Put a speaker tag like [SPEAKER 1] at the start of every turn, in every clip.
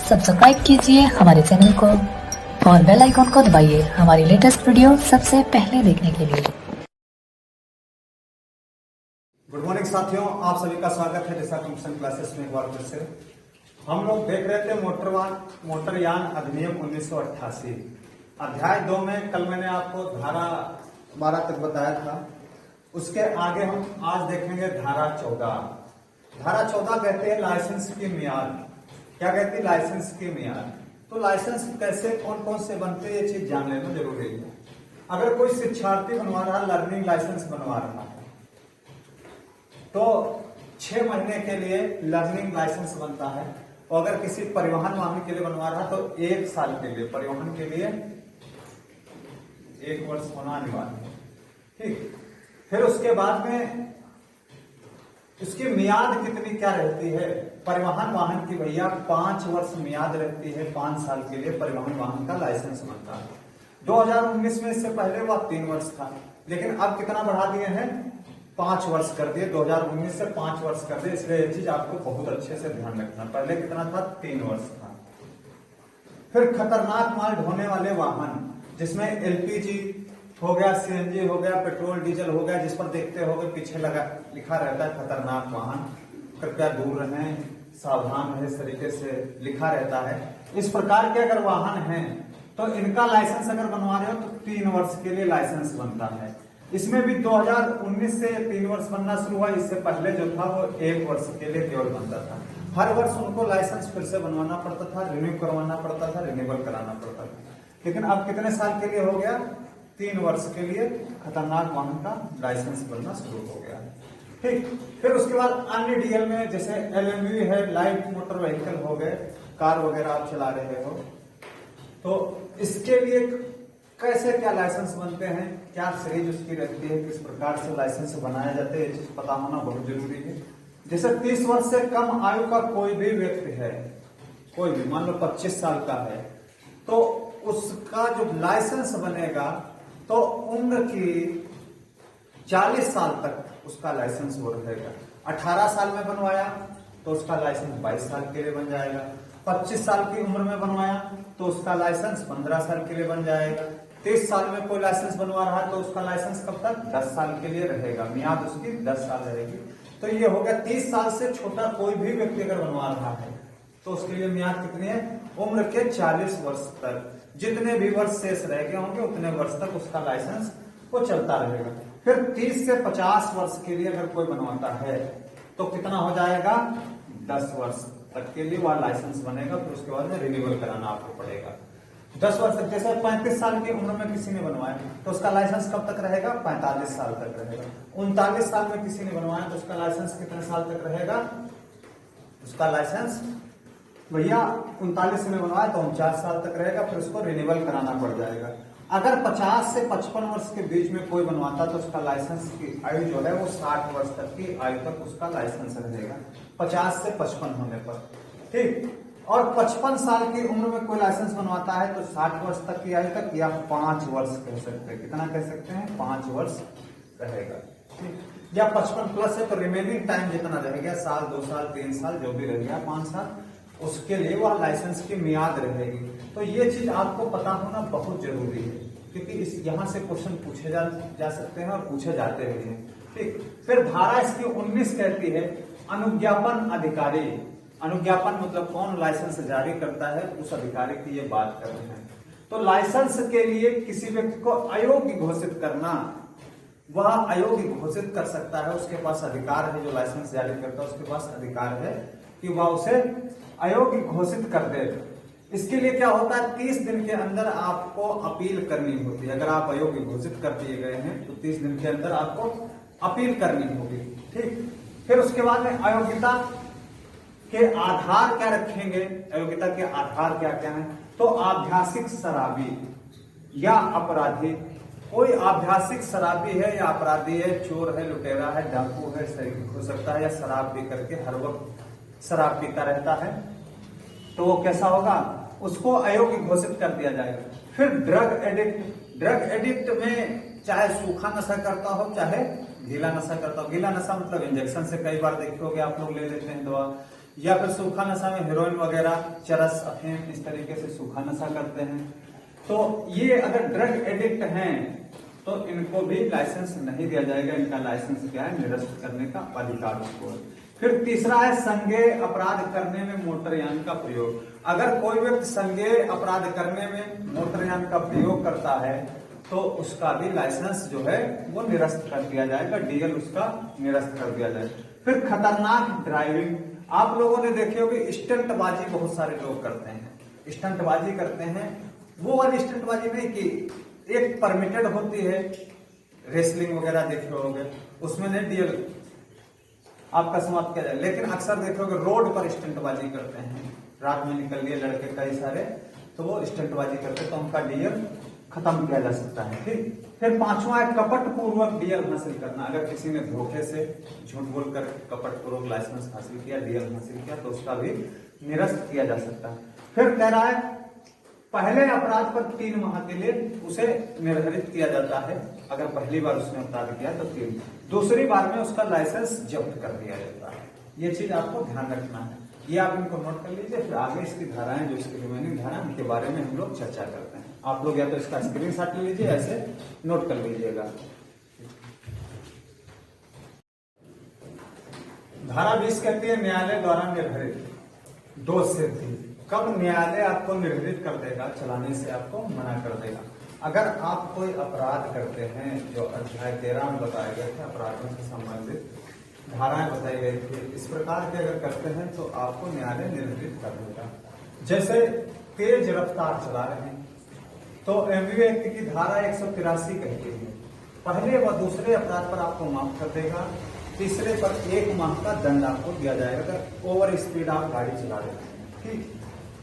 [SPEAKER 1] Subscribe कीजिए हमारे channel को और बेल आइकॉन को दबाइए हमारी लेटेस्ट वीडियो सबसे पहले देखने के लिए।
[SPEAKER 2] गुड मॉर्निंग साथियों, आप सभी का स्वागत है दिशा कंप्यूटर क्लासेस में एक बार फिर से। हम लोग देख रहे थे मोटरयान अधिनियम 1988 अध्याय 2 में। कल मैंने आपको धारा 12 तक बताया था। उसके आगे हम आज देखेंगे धारा 14। धारा 14 कहते हैं लाइसेंस की मियाद। क्या कहती है? लाइसेंस की मियाद। तो लाइसेंस कैसे कौन कौन से बनते हैं ये चीज जान लेना जरूरी है। अगर कोई शिक्षार्थी बनवा रहा, लर्निंग लाइसेंस बनवा रहा है, तो 6 महीने के लिए लर्निंग लाइसेंस बनता है। और अगर किसी परिवहन वाहन के लिए बनवा रहा तो 1 साल के लिए, परिवहन के लिए 1 वर्ष होना अनिवार्य है। ठीक, फिर उसके बाद में उसकी मियाद कितनी क्या रहती है? परिवहन वाहन की भैया 5 वर्ष मियाद रहती है। 5 साल के लिए परिवहन वाहन का लाइसेंस बनता है। 2019 में इससे पहले वह 3 वर्ष था, लेकिन अब कितना बढ़ा दिए हैं? 5 वर्ष कर दिए। 2019 से 5 वर्ष कर दिए। इसलिए ये चीज आपको बहुत अच्छे से ध्यान रखना। पहले कितना था? 3 वर्ष था। फिर खतरनाक माल ढोने वाले वाहन, जिसमें एलपीजी हो गया, सीएनजी हो गया, पेट्रोल डीजल हो गया, जिस पर देखते हो पीछे लिखा रहता है खतरनाक वाहन, कृपया दूर रहें, सावधान रहे, इस तरीके से लिखा रहता है। इस प्रकार के अगर वाहन हैं तो इनका लाइसेंस अगर बनवा रहे हो तो 3 वर्ष के लिए लाइसेंस बनता है। इसमें भी 2019 से 3 वर्ष बनना शुरू हुआ। इससे पहले जो था वो 1 वर्ष के लिए केवल बनता था। हर वर्ष उनको लाइसेंस फिर से बनवाना पड़ता था, रिन्यू करवाना पड़ता था, रिन्यूअल कराना पड़ता था। लेकिन अब कितने साल के लिए हो गया? 3 वर्ष के लिए खतरनाक वाहन का लाइसेंस बनना शुरू हो गया है। ठीक, फिर उसके बाद अन्य डीएल में जैसे एलएमवी है, लाइट मोटर व्हीकल हो गए, कार वगैरह आप चला रहे हो, तो इसके लिए कैसे क्या लाइसेंस बनते हैं, क्या सीरीज उसकी रहती है, किस प्रकार से लाइसेंस बनाया जाता है, ये चीज पता होना बहुत जरूरी है। जैसे 30 वर्ष से कम आयु का कोई भी व्यक्ति है, कोई भी, मान लो 25 साल का है, तो उसका जो लाइसेंस बनेगा तो उम्र की 40 साल तक उसका लाइसेंस वो रहेगा। 18 साल में बनवाया तो उसका लाइसेंस 22 साल के लिए बन जाएगा। 25 साल की उम्र में बनवाया तो उसका लाइसेंस 15 साल के लिए बन जाएगा। 30 साल में कोई लाइसेंस बनवा रहा है तो उसका लाइसेंस कब तक? 10 साल के लिए रहेगा। मियाद उसकी 10 साल रहेगी। तो ये हो गया 30 साल से छोटा कोई भी व्यक्ति अगर बनवा रहा है तो उसके लिए मियाद कितनी है? उम्र के 40 वर्ष तक। जितने भी वर्ष शेष रह गए होंगे उतने वर्ष तक उसका लाइसेंस वो चलता रहेगा। फिर 30 से 50 वर्ष के लिए अगर कोई बनवाता है तो कितना हो जाएगा? 10 वर्ष तक के लिए वह लाइसेंस बनेगा। फिर उसके बाद में रिन्यूअल कराना आपको पड़ेगा 10 वर्ष तक। जैसे 35 साल की उम्र में किसी ने बनवाया तो उसका लाइसेंस कब तक रहेगा? 45 साल तक रहेगा। 39 साल में किसी ने बनवाया तो उसका लाइसेंस कितने साल तक रहेगा? उसका लाइसेंस भैया 39 में बनवाया तो 49 साल तक रहेगा। फिर उसको रिन्यूअल कराना पड़ जाएगा। अगर 50 से 55 वर्ष के बीच में कोई बनवाता तो उसका लाइसेंस की आयु जो है वो 60 वर्ष तक की आयु तक उसका लाइसेंस रहेगा, 50 से 55 होने पर। ठीक, और 55 साल की उम्र में कोई लाइसेंस बनवाता है तो 60 वर्ष तक की आयु तक, या 5 वर्ष कह सकते हैं। कितना कह सकते हैं? 5 वर्ष रहेगा। ठीक, या 55 प्लस है तो रिमेनिंग टाइम जितना रहेगा, साल, 2 साल, 3 साल, जो भी रहेगा, 5 साल, उसके लिए वह लाइसेंस की मियाद रहेगी। तो ये चीज आपको पता होना बहुत जरूरी है, क्योंकि इस यहाँ से क्वेश्चन पूछे जा सकते हैं और पूछे जाते भी हैं। ठीक, फिर धारा इसकी 19 कहती है अनुज्ञापन अधिकारी। अनुज्ञापन मतलब कौन लाइसेंस जारी करता है, उस अधिकारी की ये बात कर रहे हैं। तो लाइसेंस के लिए किसी व्यक्ति को अयोग्य घोषित करना, वह अयोग्य घोषित कर सकता है। उसके पास अधिकार है, जो लाइसेंस जारी करता है उसके पास अधिकार है कि वह उसे अयोग्य घोषित कर दे। इसके लिए क्या होता है? 30 दिन के अंदर आपको अपील करनी होती है। अगर आप अयोग्य घोषित कर दिए गए हैं तो 30 दिन के अंदर आपको अपील करनी होगी। ठीक, फिर उसके बाद में अयोग्यता के आधार क्या रखेंगे? अयोग्यता के आधार क्या क्या है? तो आभ्यासिक शराबी या अपराधी, कोई आभ्यासिक शराबी है या अपराधी है, चोर है, लुटेरा है, डाकू है, सही हो सकता है, या शराब पी करके हर वक्त शराब पीता रहता है, तो वो कैसा होगा? उसको अयोग्य घोषित कर दिया जाएगा। फिर ड्रग एडिक्ट। ड्रग एडिक्ट में चाहे सूखा नशा करता हो चाहे गीला नशा करता हो। गीला नशा मतलब इंजेक्शन से कई बार देखे होगे आप लोग ले लेते हैं दवा, या फिर सूखा नशा में हेरोइन वगैरह, चरस, अफीम, इस तरीके से सूखा नशा करते हैं। तो ये अगर ड्रग एडिक्ट हैं तो इनको भी लाइसेंस नहीं दिया जाएगा। इनका लाइसेंस क्या है, निरस्त करने का अधिकार उसको है। फिर तीसरा है संज्ञेय अपराध करने में मोटरयान का प्रयोग। अगर कोई व्यक्ति संज्ञेय अपराध करने में मोटरयान का प्रयोग करता है तो उसका भी लाइसेंस जो है वो निरस्त कर दिया जाएगा, डीएल उसका निरस्त कर दिया जाएगा। फिर खतरनाक ड्राइविंग, आप लोगों ने देखे होगी स्टंटबाजी बहुत सारे लोग करते हैं। स्टंटबाजी करते हैं, वो वाली स्टंटबाजी नहीं कि एक परमिटेड होती है, रेसलिंग वगैरह देखे होंगे, उसमें नहीं डीएल आपका समाप्त किया जाए। लेकिन अक्सर देखोगे रोड पर स्टंटबाजी करते हैं, रात में निकल लिए लड़के कई सारे, तो वो स्टंटबाजी करते हैं, तो उनका डीएल खत्म किया जा सकता है। ठीक। फिर पांचवा है कपट पूर्वक डीएल हासिल करना। अगर किसी ने धोखे से झूठ बोलकर कपट पूर्वक लाइसेंस हासिल किया, डीएल हासिल किया, तो उसका भी निरस्त किया जा सकता है। फिर कह रहा है पहले अपराध पर 3 माह के लिए उसे निर्धारित किया जाता है। अगर पहली बार उसने अपराध किया तो 3, दूसरी बार में उसका लाइसेंस जब्त कर दिया जाता है। ये चीज आपको ध्यान रखना है, ये आप इनको नोट कर लीजिए। फिर आगे इसकी धाराएं, जो इसकी रिमेनिंग धारा, उनके बारे में हम लोग चर्चा करते हैं। आप लोग या तो इसका स्क्रीनशॉट ले लीजिए, ऐसे नोट कर लीजिएगा। धारा 20 कहती है न्यायालय द्वारा निर्धारित दोष सिद्धि। कब न्यायालय आपको निर्धारित कर देगा, चलाने से आपको मना कर देगा। अगर आप कोई अपराध करते हैं, जो अध्याय 13 में बताए गए थे, अपराधों से संबंधित धाराएं बताई गई थी, इस प्रकार के अगर करते हैं तो आपको न्यायालय निर्धारित कर देगा। जैसे तेज रफ्तार चला रहे हैं तो एमवी एक्ट की धारा 183 कहती है पहले व दूसरे अपराध पर आपको माफ कर देगा, तीसरे पर 1 माह का दंड आपको दिया जाएगा अगर ओवर स्पीड आप गाड़ी चला रहे हैं। ठीक।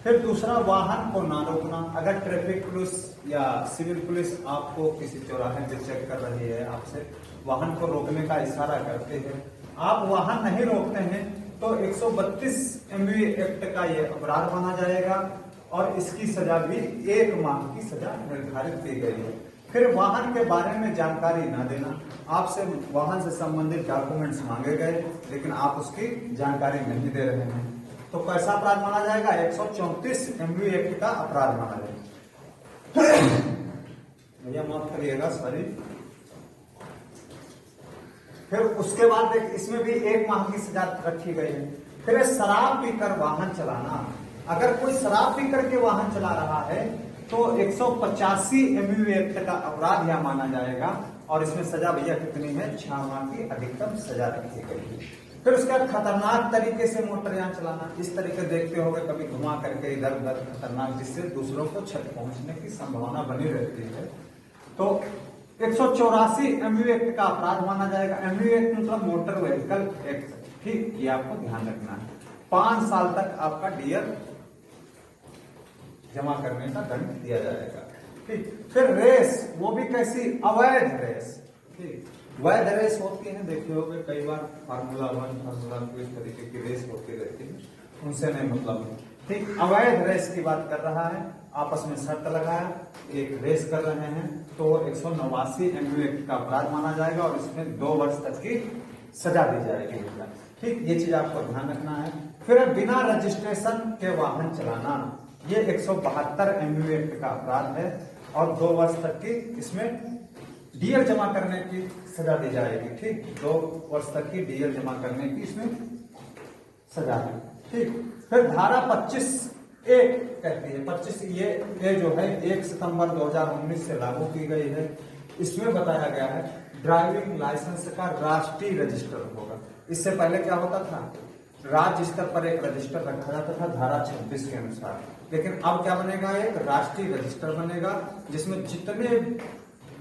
[SPEAKER 2] फिर दूसरा, वाहन को ना रोकना। अगर ट्रैफिक पुलिस या सिविल पुलिस आपको किसी चौराहे पे चेक कर रही है, आपसे वाहन को रोकने का इशारा करते हैं, आप वाहन नहीं रोकते हैं तो 132 एमवी एक्ट का ये अपराध माना जाएगा और इसकी सजा भी 1 माह की सजा निर्धारित की गई है। फिर वाहन के बारे में जानकारी ना देना। आपसे वाहन से संबंधित डॉक्यूमेंट्स मांगे गए लेकिन आप उसकी जानकारी नहीं दे रहे हैं तो कैसा अपराध माना जाएगा, 134 एमवी एक्ट का अपराध माना जाएगा। भैया माफ करिएगा, सॉरी। फिर उसके बाद इसमें भी 1 माह की सजा रखी गई है। फिर शराब पीकर वाहन चलाना। अगर कोई शराब पीकर के वाहन चला रहा है तो 185 एमवी एक्ट का अपराध यह माना जाएगा और इसमें सजा भैया कितनी है, 6 माह की अधिकतम सजा रखी गई है। फिर उसके बाद खतरनाक तरीके से मोटरयान चलाना। इस तरीके देखते होंगे कभी घुमा करके इधर उधर खतरनाक, जिससे दूसरों को क्षति पहुंचने की संभावना बनी रहती है, तो 184 एमवी एक्ट का अपराध माना जाएगा। एमवी एक्ट मतलब मोटर व्हीकल एक्ट। ठीक, ये आपको ध्यान रखना है। 5 साल तक आपका डीएल जमा करने का दंड दिया जाएगा। ठीक। फिर रेस, वो भी कैसी, अवैध रेस। ठीक, वैध रेस होती है, देखे होंगे कई बार फार्मूला 1, फार्मूला 2 इस तरीके की रेस होती रहती है, उनसे नहीं मतलब है। ठीक, अवैध रेस की बात कर रहा है। आपस में शर्त लगाया, एक रेस कर रहे हैं तो 189 एमवी एक्ट का अपराध माना जाएगा और इसमें 2 वर्ष तक की सजा दी जाएगी। ठीक, ये चीज आपको ध्यान रखना है। फिर बिना रजिस्ट्रेशन के वाहन चलाना, ये 172 एमवी एक्ट का अपराध है और 2 वर्ष तक की इसमें डीएल जमा करने की सजा दी जाएगी। ठीक, 2 वर्ष तक की डीएल जमा करने की इसमें सजा है। ठीक। फिर धारा 25A कहती है, 25 ये जो है 1 सितंबर 2019 से लागू की गई है। इसमें बताया गया है ड्राइविंग लाइसेंस का राष्ट्रीय रजिस्टर होगा। इससे पहले क्या होता था, राज्य स्तर पर एक रजिस्टर रखा जाता था धारा 26 के अनुसार, लेकिन अब क्या बनेगा, एक राष्ट्रीय रजिस्टर बनेगा जिसमें जितने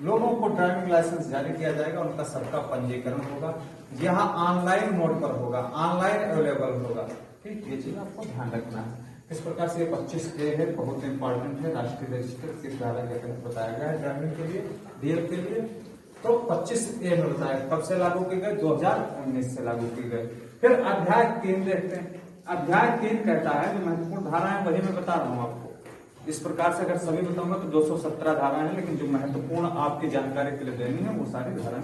[SPEAKER 2] लोगों को ड्राइविंग लाइसेंस जारी किया जाएगा उनका सबका पंजीकरण होगा। यहाँ ऑनलाइन मोड पर होगा, ऑनलाइन अवेलेबल होगा। ठीक, ये चीज आपको ध्यान रखना है। इस प्रकार से 25A है, बहुत इंपॉर्टेंट है। राष्ट्रीय रजिस्टर किस धारा के तहत बताया गया है ड्राइविंग के लिए, डीएल के लिए, तो 25A में बताया कब से लागू की गई, 2019 से लागू की गई। फिर अध्याय 3 देखते हैं। अध्याय 3 कहता है, जो महत्वपूर्ण धारा है वही मैं बता रहा हूँ आपको। इस प्रकार से अगर सभी बताऊंगा तो 217 धाराएं हैं, लेकिन जो महत्वपूर्ण आपकी जानकारी के लिए देनी है वो सारी धाराएं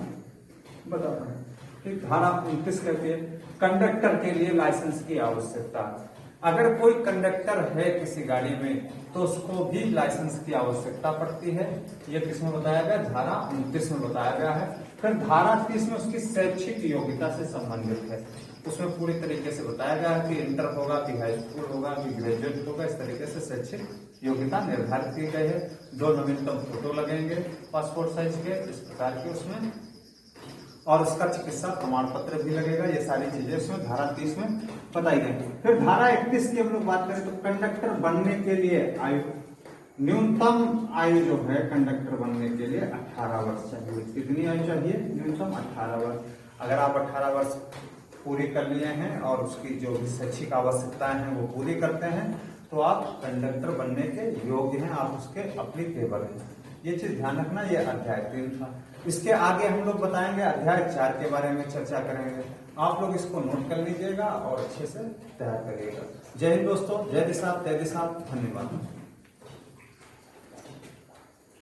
[SPEAKER 2] बता रहे हैं। ठीक, धारा 29 कहती है कंडक्टर के लिए लाइसेंस की आवश्यकता। अगर कोई कंडक्टर है किसी गाड़ी में तो उसको भी लाइसेंस की आवश्यकता पड़ती है। ये किसमें बताया गया? धारा 29 में बताया गया है। फिर धारा 30 में उसकी शैक्षिक योग्यता से संबंधित है। उसमें पूरी तरीके से बताया गया है कि इंटर होगा, कि हाई स्कूल होगा, कि ग्रेजुएट होगा, इस तरीके से शैक्षिक योग्यता निर्धारित की गई है। 2 नवीनतम फोटो लगेंगे पासपोर्ट साइज के, इस प्रकार के उसमें, और उसका चिकित्सा प्रमाण पत्र भी लगेगा। ये सारी चीजें उसमें धारा 30 में बताई गई। फिर धारा 31 की हम लोग बात करें तो कंडक्टर बनने के लिए आयु, न्यूनतम आयु जो है कंडक्टर बनने के लिए 18 वर्ष चाहिए। कितनी आयु चाहिए? न्यूनतम 18 वर्ष। अगर आप 18 वर्ष पूरी कर लिए हैं और उसकी जो भी शैक्षिक आवश्यकताएं हैं वो पूरी करते हैं तो आप कंडक्टर बनने के योग्य हैं, आप उसके एप्लीकेबल हैं। ये चीज ध्यान रखना। ये अध्याय 3 था। इसके आगे हम लोग बताएंगे अध्याय 4 के बारे में चर्चा करेंगे। आप लोग इसको नोट कर लीजिएगा और अच्छे से तैयार करिएगा। जय हिंद दोस्तों, जय दिशा, जय दिशा, धन्यवाद।